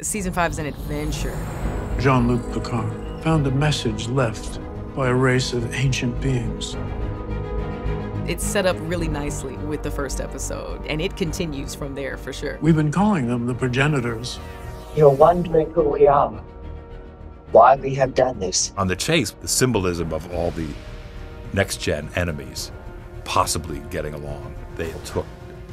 Season 5 is an adventure. Jean-Luc Picard found a message left by a race of ancient beings. It's set up really nicely with the first episode, and it continues from there for sure. We've been calling them the progenitors. You're wondering who we are, why we have done this. On the chase, the symbolism of all the next-gen enemies possibly getting along, they took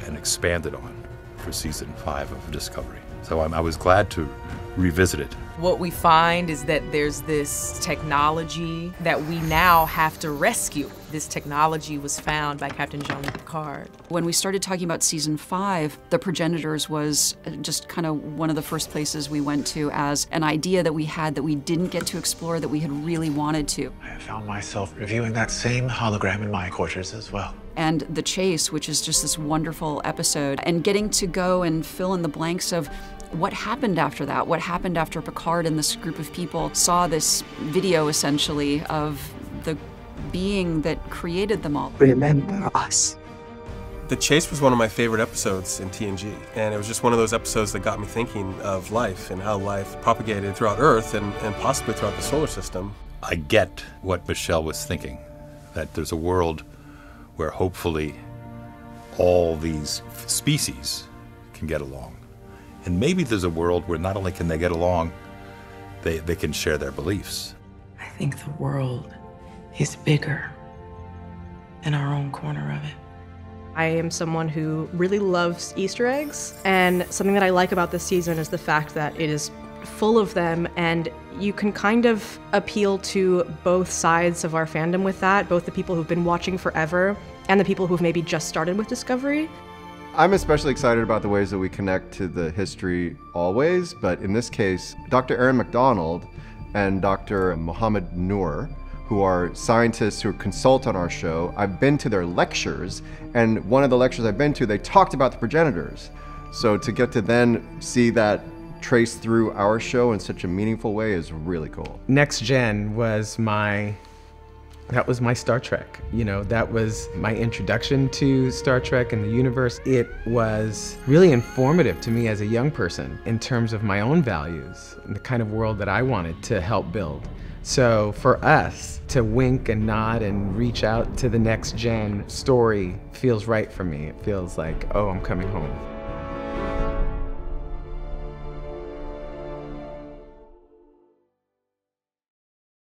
and expanded on for season 5 of Discovery. So I was glad to revisit it. What we find is that there's this technology that we now have to rescue. This technology was found by Captain Jean-Luc Picard. When we started talking about season 5, the progenitors was just kind of one of the first places we went to as an idea that we had that we didn't get to explore that we had really wanted to. I found myself reviewing that same hologram in my quarters as well. And The Chase, which is just this wonderful episode, and getting to go and fill in the blanks of what happened after that, what happened after Picard and this group of people saw this video, essentially, of the being that created them all. Remember us. The Chase was one of my favorite episodes in TNG, and it was just one of those episodes that got me thinking of life and how life propagated throughout Earth and possibly throughout the solar system. I get what Michelle was thinking, that there's a world where hopefully all these species can get along. And maybe there's a world where not only can they get along, they can share their beliefs. I think the world is bigger than our own corner of it. I am someone who really loves Easter eggs, and something that I like about this season is the fact that it is full of them, and you can kind of appeal to both sides of our fandom with that, both the people who've been watching forever and the people who've maybe just started with Discovery. I'm especially excited about the ways that we connect to the history always, but in this case, Dr. Aaron MacDonald and Dr. Mohammed Noor, who are scientists who consult on our show, I've been to their lectures, and one of the lectures I've been to, they talked about the progenitors. So to get to then see that traced through our show in such a meaningful way is really cool. Next Gen was that was my Star Trek. You know, that was my introduction to Star Trek and the universe. It was really informative to me as a young person in terms of my own values and the kind of world that I wanted to help build. So for us to wink and nod and reach out to the Next Gen story feels right for me. It feels like, oh, I'm coming home.